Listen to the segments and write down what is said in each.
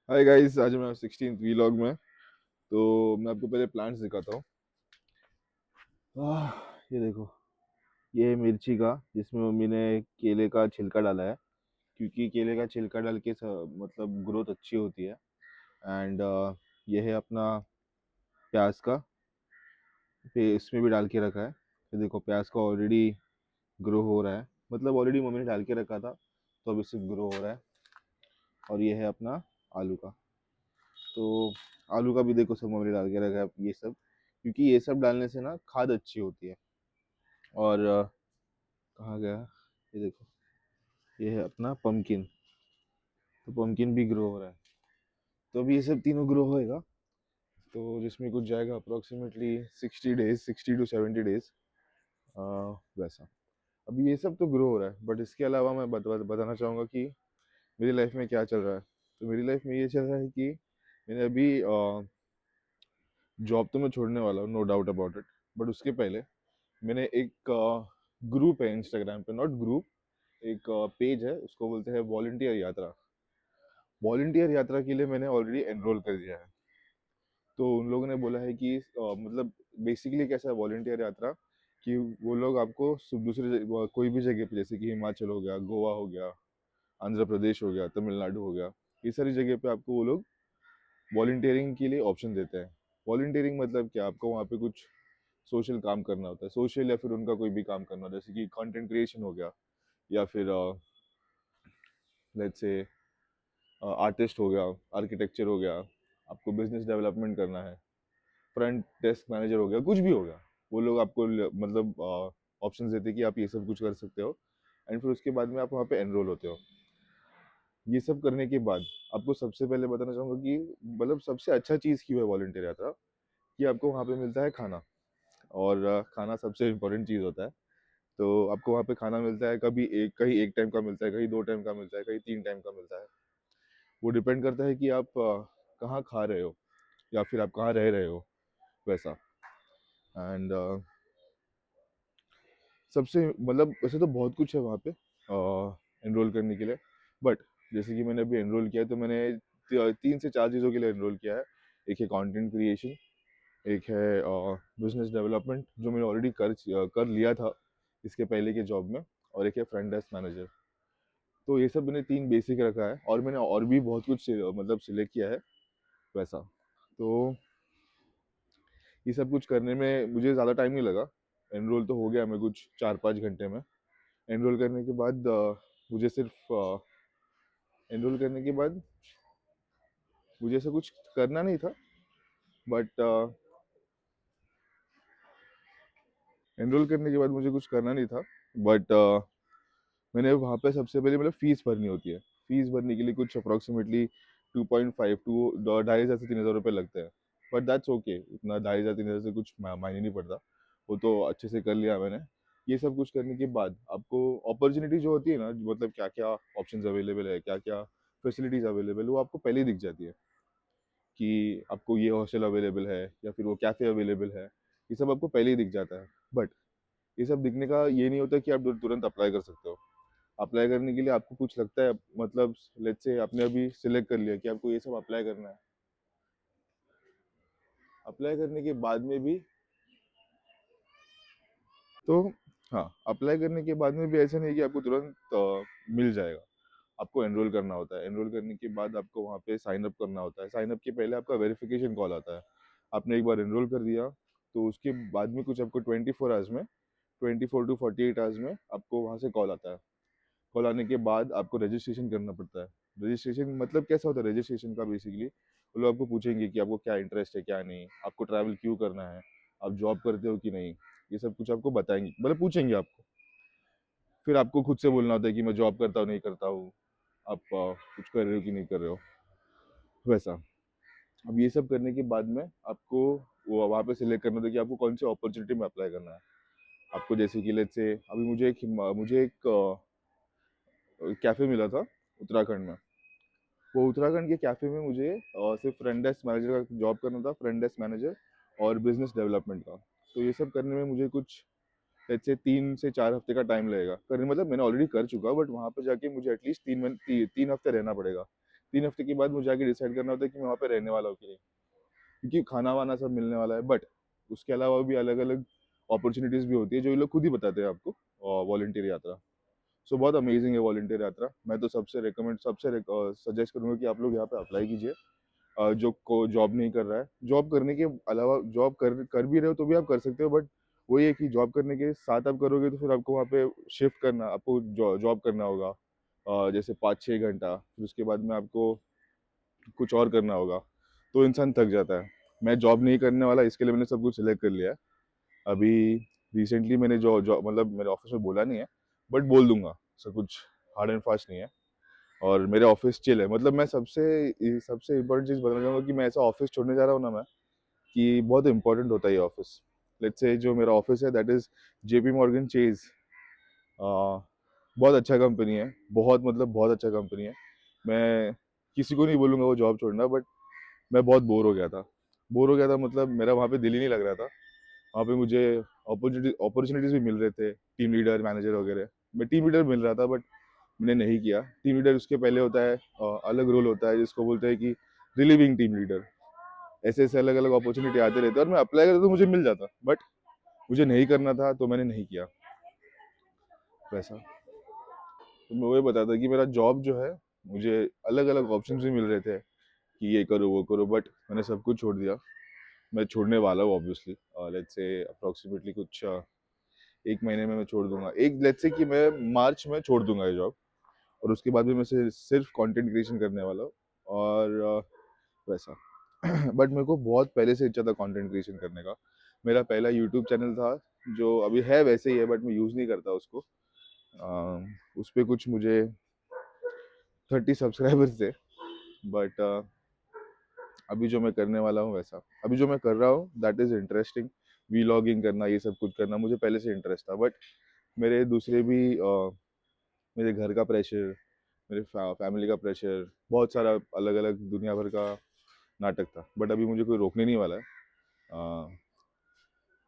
Hi guys, आज मैं 16th vlog में। तो मैं आपको पहले प्लांट्स दिखाता हूँ। ये देखो, ये है मिर्ची का, जिसमें मम्मी ने केले का छिलका डाला है, क्योंकि केले का छिलका डाल के मतलब ग्रोथ अच्छी होती है। एंड ये है अपना प्याज का, इसमें भी डाल के रखा है। ये देखो, प्याज का ऑलरेडी ग्रो हो रहा है, मतलब ऑलरेडी मम्मी ने डाल के रखा था, तो अब इससे ग्रो हो रहा है। और ये है अपना आलू का। तो आलू का भी देखो, सब मम्मी ने डाल के रखा है ये सब, क्योंकि ये सब डालने से ना खाद अच्छी होती है। और कहाँ गया, ये देखो, ये है अपना पम्पकिन। तो पम्पकिन भी ग्रो हो रहा है। तो अभी ये सब तीनों ग्रो होएगा, तो जिसमें कुछ जाएगा अप्रोक्सीमेटली 60 डेज, 60 to 70 डेज वैसा। अभी ये सब तो ग्रो हो रहा है, बट इसके अलावा मैं बताना चाहूँगा कि मेरी लाइफ में क्या चल रहा है। तो मेरी लाइफ में ये चल रहा है कि मैंने अभी जॉब तो मैं छोड़ने वाला हूँ, no doubt about it. But उसके पहले मैंने एक ग्रुप है इंस्टाग्राम पे, नॉट ग्रुप, एक पेज है, उसको बोलते हैं वॉलंटियर यात्रा। वॉलंटियर यात्रा के लिए मैंने ऑलरेडी एनरोल कर दिया है। तो उन लोगों ने बोला है कि मतलब बेसिकली कैसा है वॉलंटियर यात्रा, कि वो लोग आपको कोई भी जगह पे, जैसे कि हिमाचल हो गया, गोवा हो गया, आंध्र प्रदेश हो गया, तमिलनाडु हो गया, ये सारी जगह पे आपको वो लोग वॉलंटियरिंग के लिए ऑप्शन देते हैं। वॉलंटियरिंग मतलब क्या, आपको वहाँ पे कुछ सोशल काम करना होता है, सोशल या फिर उनका कोई भी काम करना होता है, जैसे कि कंटेंट क्रिएशन हो गया, या फिर लेट्स से आर्टिस्ट हो गया, आर्किटेक्चर हो गया, आपको बिजनेस डेवलपमेंट करना है, फ्रंट डेस्क मैनेजर हो गया, कुछ भी हो गया। वो लोग आपको मतलब ऑप्शंस देते हैं कि आप ये सब कुछ कर सकते हो। एंड फिर उसके बाद में आप वहाँ पे एनरोल होते हो। ये सब करने के बाद आपको सबसे पहले बताना चाहूँगा कि मतलब सबसे अच्छा चीज़ क्यों है वॉलंटियर यात्रा, कि आपको वहाँ पे मिलता है खाना। और खाना सबसे इम्पोर्टेंट चीज़ होता है। तो आपको वहाँ पे खाना मिलता है, कहीं एक टाइम का मिलता है, कहीं 2 टाइम का मिलता है, कहीं 3 टाइम का मिलता है। वो डिपेंड करता है कि आप कहाँ खा रहे हो, या फिर आप कहाँ रह रहे हो, वैसा। एंड सबसे मतलब वैसे तो बहुत कुछ है वहाँ पे एनरोल करने के लिए। बट जैसे कि मैंने अभी एनरोल किया है, तो मैंने 3 से 4 चीज़ों के लिए एनरोल किया है। एक है कंटेंट क्रिएशन, एक है बिजनेस डेवलपमेंट, जो मैंने ऑलरेडी कर लिया था इसके पहले के जॉब में, और एक है फ्रंट डेस्क मैनेजर। तो ये सब मैंने 3 बेसिक रखा है, और मैंने और भी बहुत कुछ मतलब सिलेक्ट किया है, वैसा। तो ये सब कुछ करने में मुझे ज़्यादा टाइम नहीं लगा। एनरोल तो हो गया मैं कुछ 4-5 घंटे में। एनरोल करने के बाद मुझे सिर्फ एनरोल करने के बाद मुझे ऐसा कुछ करना नहीं था। बट एनरोल करने के बाद मुझे कुछ करना नहीं था। बट मैंने वहाँ पे सबसे पहले मतलब फ़ीस भरनी होती है। फ़ीस भरने के लिए कुछ अप्रॉक्सीमेटली 2.5 टू 2,500 से 3,000 रुपये लगते हैं। बट दैट्स ओके, इतना 2,500 3,000 से कुछ मायने नहीं पड़ता। वो तो अच्छे से कर लिया मैंने। ये सब कुछ करने के बाद आपको अपॉर्चुनिटी जो होती है ना, मतलब क्या क्या ऑप्शंस अवेलेबल है, क्या क्या फैसिलिटीज़ अवेलेबल है, वो आपको पहले ही दिख जाती है। कि आपको ये हॉस्टल अवेलेबल है, या फिर वो कैफ़े अवेलेबल है, ये सब आपको पहले ही दिख जाता है। बट ये सब दिखने का ये नहीं होता कि आप तुरंत अप्लाई कर सकते हो। अप्लाई करने के लिए आपको कुछ लगता है, मतलब लेट्स से आपने अभी सिलेक्ट कर लिया कि आपको ये सब अप्लाई करना है। अप्लाई करने के बाद में भी, तो हाँ, अप्लाई करने के बाद में भी ऐसा नहीं है कि आपको तुरंत मिल जाएगा। आपको एनरोल करना होता है। एनरोल करने के बाद आपको वहाँ पे साइन अप करना होता है। साइन अप के पहले आपका वेरिफिकेशन कॉल आता है। आपने एक बार एनरोल कर दिया, तो उसके बाद में कुछ आपको 24 आवर्स में, 24 to 48 आवर्स में आपको वहाँ से कॉल आता है। कॉल आने के बाद आपको रजिस्ट्रेशन करना पड़ता है। रजिस्ट्रेशन मतलब कैसा होता है रजिस्ट्रेशन का, बेसिकली वो लोग आपको पूछेंगे कि आपको क्या इंटरेस्ट है, क्या नहीं, आपको ट्रैवल क्यों करना है, आप जॉब करते हो कि नहीं, ये सब कुछ आपको बताएंगे, मतलब पूछेंगे आपको। फिर आपको खुद से बोलना होता है कि मैं जॉब करता हूँ, नहीं करता हूँ, आप कुछ कर रहे हो कि नहीं कर रहे हो, वैसा। अब ये सब करने के बाद में आपको वो वहाँ पे सिलेक्ट करना होता है कि आपको कौन सी अपॉर्चुनिटी में अप्लाई करना है। आपको जैसे कि लेट्स से अभी मुझे एक कैफ़े मिला था उत्तराखंड में। वो उत्तराखंड के कैफ़े में मुझे सिर्फ फ्रंट डेस्क मैनेजर का जॉब करना था, फ्रंट डेस्क मैनेजर और बिजनेस डेवलपमेंट का। तो ये सब करने में मुझे कुछ लेट्स से 3 से 4 हफ्ते का टाइम लगेगा करने, मतलब मैंने ऑलरेडी कर चुका, बट वहाँ पे जाके मुझे एटलीस्ट 3 हफ्ते रहना पड़ेगा। 3 हफ्ते के बाद मुझे आगे डिसाइड करना होता है कि मैं वहाँ पे रहने वाला हूँ कि नहीं, क्योंकि खाना वाना सब मिलने वाला है। बट उसके अलावा भी अलग अलग अपॉर्चुनिटीज़ भी होती है जो ये लोग खुद ही बताते हैं आपको, वॉलंटियर यात्रा। सो बहुत अमेजिंग है वॉलंटियर यात्रा। मैं तो सबसे रिकमेंड, सबसे सजेस्ट करूंगा कि आप लोग यहाँ पे अप्लाई कीजिए। जो को जॉब नहीं कर रहा है, जॉब करने के अलावा, जॉब कर कर भी रहे हो तो भी आप कर सकते हो, बट वही है कि जॉब करने के साथ आप करोगे तो फिर आपको वहाँ पे शिफ्ट करना, आपको जॉब करना होगा, जैसे 5-6 घंटा, फिर उसके बाद में आपको कुछ और करना होगा, तो इंसान थक जाता है। मैं जॉब नहीं करने वाला, इसके लिए मैंने सब कुछ सिलेक्ट कर लिया है। अभी रिसेंटली मैंने जो जो मतलब मेरे ऑफिस में बोला नहीं है, बट बोल दूंगा, सब कुछ हार्ड एंड फास्ट नहीं है। और मेरे ऑफिस चिल है, मतलब मैं सबसे सबसे इम्पोर्टेंट चीज़ बताना चाहूँगा कि मैं ऐसा ऑफिस छोड़ने जा रहा हूँ ना मैं, कि बहुत इंपॉर्टेंट होता है ये ऑफिस। लेट्स से जो मेरा ऑफिस है that is JP Morgan chase. बहुत अच्छा कंपनी है, बहुत मतलब बहुत अच्छा कंपनी है। मैं किसी को नहीं बोलूँगा वो जॉब छोड़ना, बट मैं बहुत बोर हो गया था, मतलब मेरा वहाँ पे दिल ही नहीं लग रहा था। वहाँ पे मुझे अपॉर्चुनिटीज भी मिल रहे थे, टीम लीडर, मैनेजर वगैरह। मैं टीम लीडर मिल रहा था, बट मैंने नहीं किया। टीम लीडर उसके पहले होता है, अलग रोल होता है जिसको बोलते हैं कि रिलीविंग टीम लीडर। ऐसे ऐसे अलग अलग अपॉर्चुनिटी आते रहते हैं, और मैं अप्लाई करता तो मुझे मिल जाता, बट मुझे नहीं करना था तो मैंने नहीं किया वैसा। तो मैं वही बताता कि मेरा जॉब जो है, मुझे अलग अलग ऑप्शन भी मिल रहे थे कि ये करो वो करो, बट मैंने सब कुछ छोड़ दिया। मैं छोड़ने वाला हूँ ऑब्वियसली, लेट्स से अप्रोक्सीमेटली कुछ 1 महीने में मैं छोड़ दूंगा। एक लेट्स से कि मैं मार्च में छोड़ दूंगा ये जॉब, और उसके बाद भी मैं सिर्फ कंटेंट क्रिएशन करने वाला हूँ। और वैसा बट मेरे को बहुत पहले से इच्छा था कंटेंट क्रिएशन करने का। मेरा पहला यूट्यूब चैनल था, जो अभी है वैसे ही है, बट मैं यूज़ नहीं करता उसको। उस पर कुछ मुझे 30 सब्सक्राइबर्स थे, बट अभी जो मैं करने वाला हूँ वैसा, अभी जो मैं कर रहा हूँ दैट इज़ इंटरेस्टिंग। वीलॉगिंग करना, ये सब कुछ करना मुझे पहले से इंटरेस्ट था, बट मेरे दूसरे भी मेरे घर का प्रेशर, मेरे फैमिली का प्रेशर, बहुत सारा अलग अलग दुनिया भर का नाटक था। बट अभी मुझे कोई रोकने नहीं वाला है,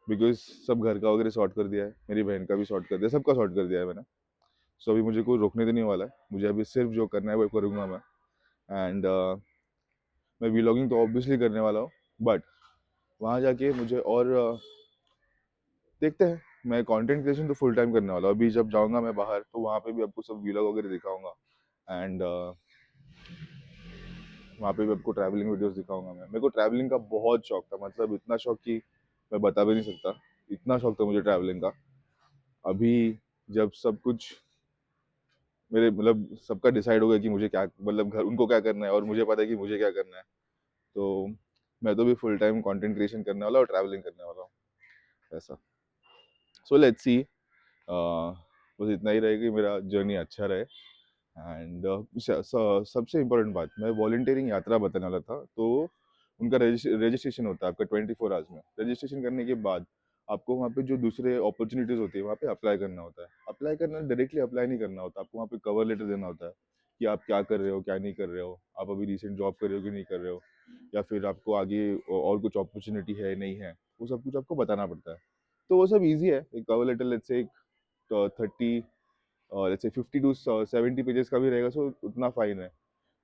बिकॉज सब घर का वगैरह सॉर्ट कर दिया है, मेरी बहन का भी सॉर्ट कर दिया, सबका सॉर्ट कर दिया है मैंने। सो अभी मुझे कोई रोकने तो नहीं वाला है, मुझे अभी सिर्फ जो करना है वो करूँगा मैं। एंड मैं व्लॉगिंग तो ऑब्वियसली करने वाला हूँ, बट वहाँ जाके मुझे और देखते हैं। मैं कंटेंट क्रिएशन तो फुल टाइम करने वाला हूँ। अभी जब जाऊँगा मैं बाहर, तो वहाँ पे भी आपको सब व्लॉग वगैरह दिखाऊंगा। एंड वहाँ पे भी आपको ट्रैवलिंग वीडियोस दिखाऊंगा। मैं, मेरे को ट्रैवलिंग का बहुत शौक था, मतलब इतना शौक कि मैं बता भी नहीं सकता। इतना शौक था मुझे ट्रैवलिंग का। अभी जब सब कुछ मेरे मतलब सबका डिसाइड हो गया कि मुझे क्या, मतलब घर उनको क्या करना है और मुझे पता है कि मुझे क्या करना है, तो मैं तो भी फुल टाइम कंटेंट क्रिएशन करने वाला और ट्रैवलिंग करने वाला हूँ ऐसा। सो लेट्स सी, बस इतना ही रहे कि मेरा जर्नी अच्छा रहे। एंड सबसे इम्पोर्टेंट बात, मैं वॉलंटियरिंग यात्रा बताने वाला था। तो उनका रजिस्ट्रेशन होता है आपका 24 आवर्स में। रजिस्ट्रेशन करने के बाद आपको वहाँ पे जो दूसरे अपॉर्चुनिटीज़ होती है वहाँ पे अप्लाई करना होता है। अप्लाई करना, डायरेक्टली अप्लाई नहीं करना होता, आपको वहाँ पे कवर लेटर देना होता है कि आप क्या कर रहे हो, क्या नहीं कर रहे हो, आप अभी रिसेंट जॉब कर रहे हो कि नहीं कर रहे हो, या फिर आपको आगे और कुछ अपॉर्चुनिटी है नहीं है, वो सब कुछ आपको बताना पड़ता है। तो वो सब ईजी है। एक कवर लेटर लेट्स से 30 और लेट्स से 50 to 70 पेजेस का भी रहेगा, सो उतना फाइन है।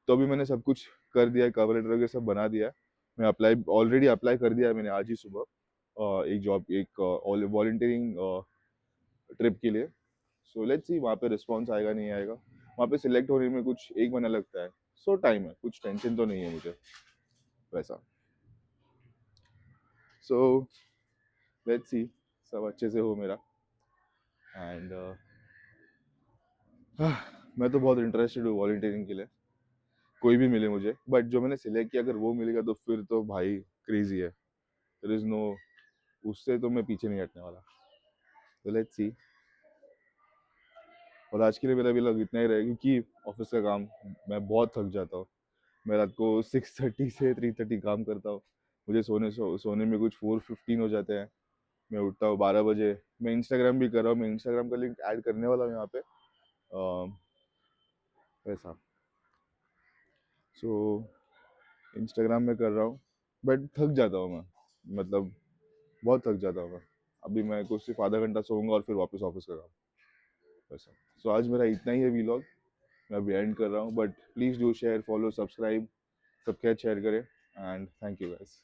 तो अभी मैंने सब कुछ कर दिया है, कवर लेटर वगैरह सब बना दिया है। मैं ऑलरेडी अप्लाई कर दिया है मैंने आज ही सुबह, एक जॉब, एक वॉलंटियरिंग ट्रिप के लिए। सो लेट्स सी वहाँ पे रिस्पॉन्स आएगा नहीं आएगा। वहाँ पे सिलेक्ट होने में कुछ 1 महीना लगता है, सो टाइम है, कुछ टेंशन तो नहीं है मुझे वैसा। सो लेट्स सी, सब अच्छे से हो मेरा। एंड मैं तो बहुत इंटरेस्टेड हूँ वॉलंटियरिंग के लिए, कोई भी मिले मुझे। बट जो मैंने सिलेक्ट किया अगर वो मिलेगा तो फिर तो भाई क्रेजी है, देयर इज नो, उससे तो मैं पीछे नहीं हटने वाला। तो लेट्स सी। और आज के लिए मेरा भी लग इतना ही रहेगा, क्योंकि ऑफिस का काम, मैं बहुत थक जाता हूँ। मैं रात को 6:30 से 3:30 काम करता हूँ। मुझे सोने में कुछ 4:15 हो जाते हैं। मैं उठता हूँ 12 बजे। मैं इंस्टाग्राम भी कर रहा हूँ, मैं इंस्टाग्राम का लिंक ऐड करने वाला हूँ यहाँ पे, वैसा। सो इंस्टाग्राम में कर रहा हूँ, बट थक जाता हूँ मैं, मतलब बहुत थक जाता हूँ मैं। अभी मैं कुछ सिर्फ आधा घंटा सोऊंगा और फिर वापस ऑफिस का काम, वैसा। सो आज मेरा इतना ही है व्लॉग। मैं अभी एंड कर रहा हूँ, but please do share, follow, subscribe, सबके साथ शेयर करें, एंड थैंक यू गाइस।